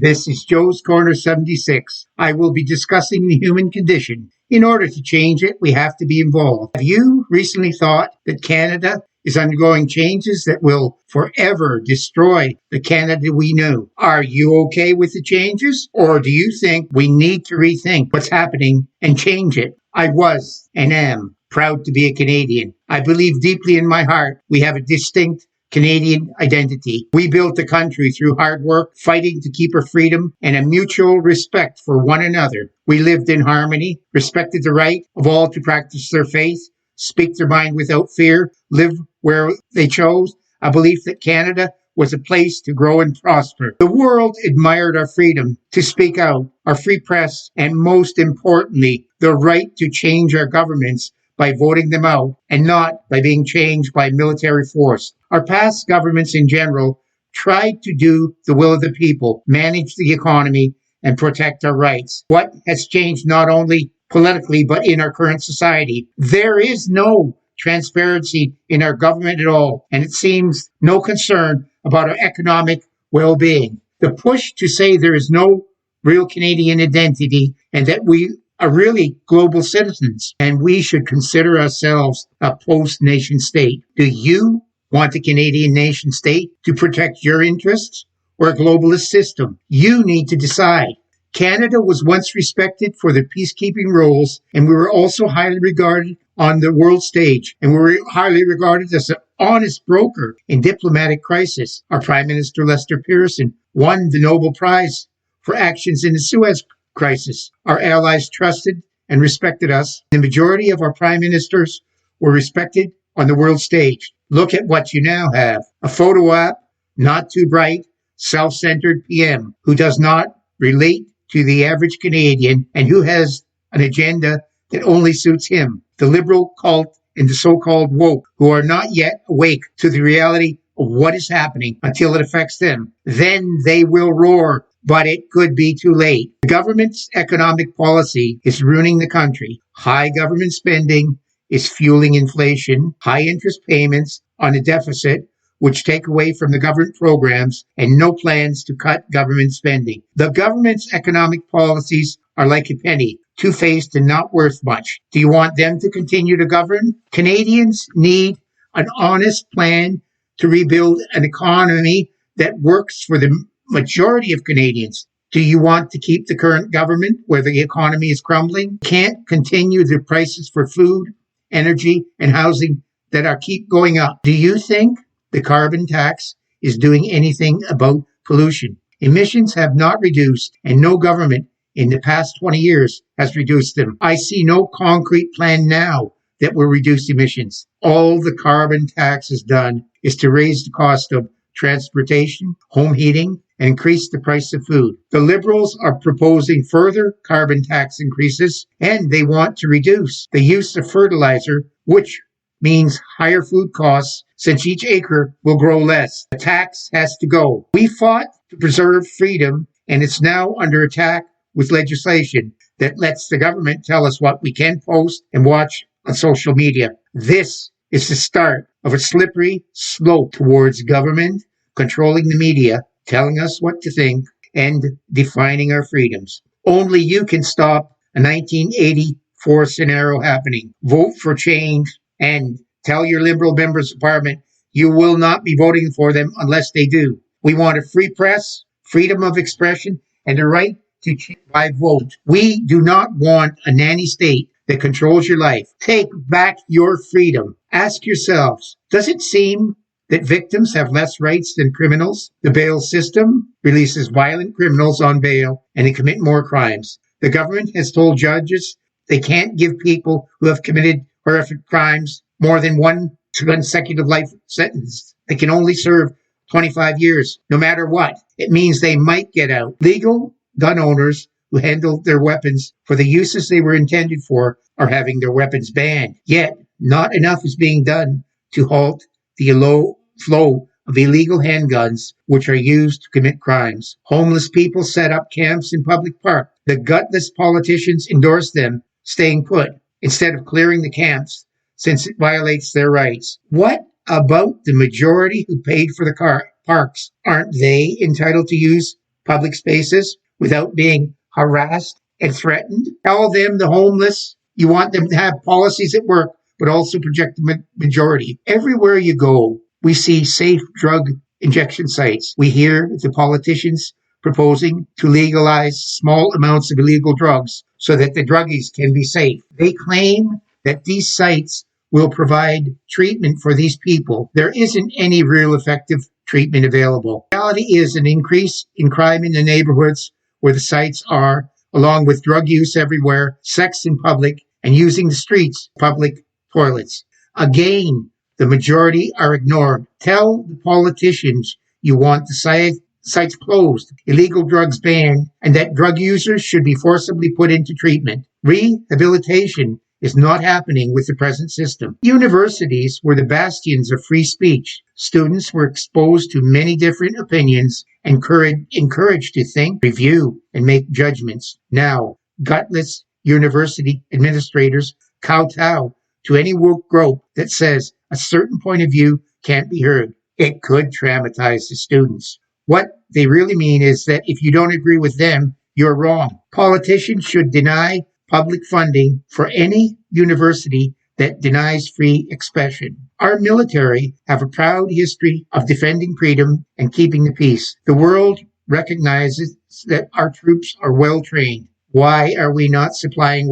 This is Joe's Corner 76. I will be discussing the human condition. In order to change it, we have to be involved. Have you recently thought that Canada is undergoing changes that will forever destroy the Canada we knew? Are you okay with the changes? Or do you think we need to rethink what's happening and change it? I was and am proud to be a Canadian. I believe deeply in my heart we have a distinct Canadian identity. We built the country through hard work, fighting to keep our freedom, and a mutual respect for one another. We lived in harmony, respected the right of all to practice their faith, speak their mind without fear, live where they chose, a belief that Canada was a place to grow and prosper. The world admired our freedom to speak out, our free press, and most importantly, the right to change our governments by voting them out and not by being changed by military force. Our past governments in general tried to do the will of the people, manage the economy, and protect our rights. What has changed not only politically but in our current society? There is no transparency in our government at all, and it seems no concern about our economic well-being. The push to say there is no real Canadian identity and that we are really global citizens, and we should consider ourselves a post-nation state. Do you want a Canadian nation state to protect your interests or a globalist system? You need to decide. Canada was once respected for their peacekeeping roles, and we were also highly regarded on the world stage, and we were highly regarded as an honest broker in diplomatic crisis. Our Prime Minister Lester Pearson won the Nobel Prize for actions in the Suez crisis. Our allies trusted and respected us. The majority of our prime ministers were respected on the world stage. Look at what you now have. A photo op, not too bright, self-centered PM who does not relate to the average Canadian and who has an agenda that only suits him. The liberal cult and the so-called woke who are not yet awake to the reality of what is happening until it affects them. Then they will roar, but it could be too late. The government's economic policy is ruining the country. High government spending is fueling inflation, high interest payments on the deficit, which take away from the government programs, and no plans to cut government spending. The government's economic policies are like a penny, two-faced and not worth much. Do you want them to continue to govern? Canadians need an honest plan to rebuild an economy that works for the majority of Canadians. Do you want to keep the current government where the economy is crumbling? Can't continue the prices for food, energy, and housing that are keep going up. Do you think the carbon tax is doing anything about pollution? Emissions have not reduced, and no government in the past 20 years has reduced them. I see no concrete plan now that will reduce emissions. All the carbon tax has done is to raise the cost of transportation, home heating, and increase the price of food. The Liberals are proposing further carbon tax increases, and they want to reduce the use of fertilizer, which means higher food costs since each acre will grow less. The tax has to go. We fought to preserve freedom, and it's now under attack with legislation that lets the government tell us what we can post and watch on social media. This is the start of a slippery slope towards government controlling the media, telling us what to think, and defining our freedoms. Only you can stop a 1984 scenario happening. Vote for change and tell your Liberal members of Parliament you will not be voting for them unless they do. We want a free press, freedom of expression, and the right to change by vote. We do not want a nanny state that controls your life. Take back your freedom. Ask yourselves, does it seem that victims have less rights than criminals? The bail system releases violent criminals on bail and they commit more crimes. The government has told judges they can't give people who have committed horrific crimes more than one consecutive life sentence. They can only serve 25 years, no matter what. It means they might get out. Legal gun owners who handle their weapons for the uses they were intended for are having their weapons banned. Yet, not enough is being done to halt the low flow of illegal handguns, which are used to commit crimes. Homeless people set up camps in public parks. The gutless politicians endorse them staying put instead of clearing the camps, since it violates their rights. What about the majority who paid for the parks? Aren't they entitled to use public spaces without being harassed and threatened. Tell them, the homeless, you want them to have policies at work, but also project the majority. Everywhere you go, we see safe drug injection sites. We hear the politicians proposing to legalize small amounts of illegal drugs so that the druggies can be safe. They claim that these sites will provide treatment for these people. There isn't any real effective treatment available. The reality is an increase in crime in the neighborhoods where the sites are, along with drug use everywhere, sex in public, and using the streets, public toilets. Again, the majority are ignored. Tell the politicians you want the sites closed, illegal drugs banned, and that drug users should be forcibly put into treatment. Rehabilitation is not happening with the present system. Universities were the bastions of free speech. Students were exposed to many different opinions and encouraged to think, review, and make judgments. Now, gutless university administrators kowtow to any woke group that says a certain point of view can't be heard. It could traumatize the students. What they really mean is that if you don't agree with them, you're wrong. Politicians should deny public funding for any university that denies free expression. Our military have a proud history of defending freedom and keeping the peace. The world recognizes that our troops are well trained. Why are we not supplying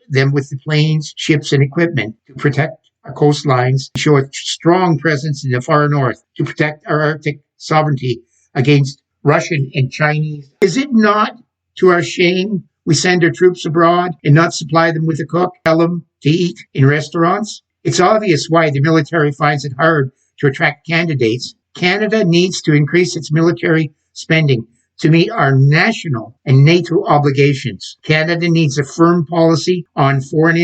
them with the planes, ships, and equipment to protect our coastlines, to show a strong presence in the far north, to protect our Arctic sovereignty against Russian and Chinese? Is it not to our shame we send our troops abroad and not supply them with a cook, tell them to eat in restaurants? It's obvious why the military finds it hard to attract candidates. Canada needs to increase its military spending to meet our national and NATO obligations. Canada needs a firm policy on foreign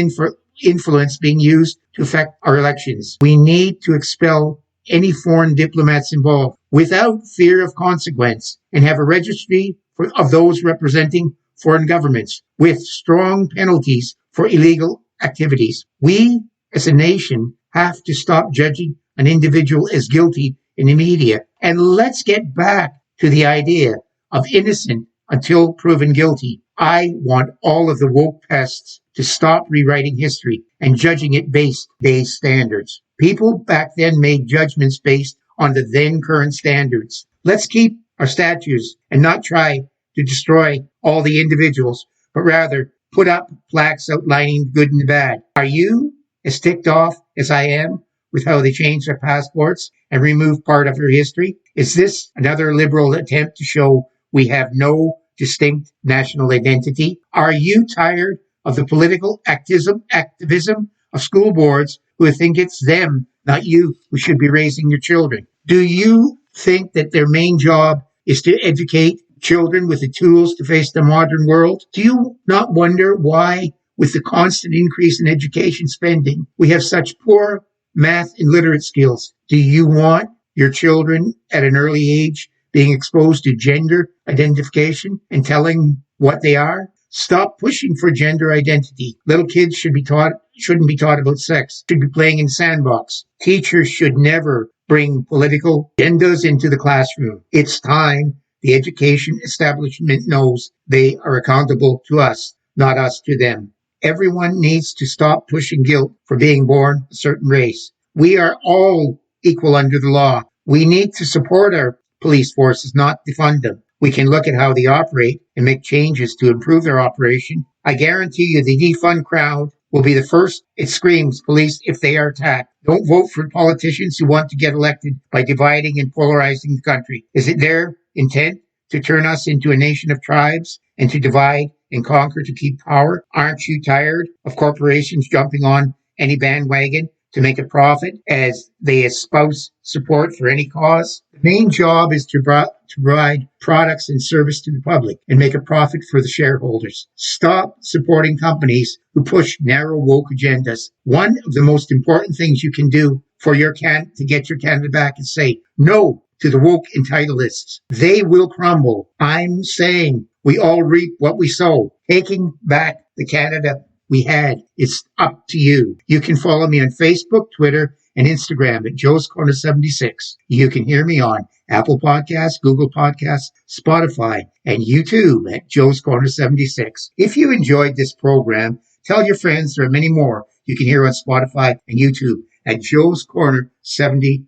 influence being used to affect our elections. We need to expel any foreign diplomats involved without fear of consequence and have a registry of those representing foreign governments with strong penalties for illegal activities. We, as a nation, have to stop judging an individual as guilty in the media. And let's get back to the idea of innocent until proven guilty. I want all of the woke pests to stop rewriting history and judging it based today's standards. People back then made judgments based on the then current standards. Let's keep our statues and not try to destroy all the individuals, but rather put up plaques outlining the good and the bad. Are you as ticked off as I am with how they changed our passports and removed part of our history? Is this another liberal attempt to show we have no distinct national identity? Are you tired of the political activism of school boards who think it's them, not you, who should be raising your children? Do you think that their main job is to educate children with the tools to face the modern world? Do you not wonder why, with the constant increase in education spending, we have such poor math and literate skills? Do you want your children at an early age being exposed to gender identification and telling what they are? Stop pushing for gender identity. Little kids shouldn't be taught about sex, should be playing in sandbox. Teachers should never bring political agendas into the classroom. It's time the education establishment knows they are accountable to us, not us to them. Everyone needs to stop pushing guilt for being born a certain race. We are all equal under the law. We need to support our police forces, not defund them. We can look at how they operate and make changes to improve their operation. I guarantee you the defund crowd will be the first it screams police if they are attacked. Don't vote for politicians who want to get elected by dividing and polarizing the country. Is it their intent to turn us into a nation of tribes and to divide and conquer to keep power? Aren't you tired of corporations jumping on any bandwagon to make a profit as they espouse support for any cause? The main job is to provide products and service to the public and make a profit for the shareholders. Stop supporting companies who push narrow woke agendas. One of the most important things you can do for to get your Canada back is say no to the woke entitleists. They will crumble. I'm saying we all reap what we sow. Taking back the Canada we had. It's up to you. You can follow me on Facebook, Twitter, and Instagram at Joe's Corner 76. You can hear me on Apple Podcasts, Google Podcasts, Spotify, and YouTube at Joe's Corner 76. If you enjoyed this program, tell your friends there are many more you can hear on Spotify and YouTube at Joe's Corner 76.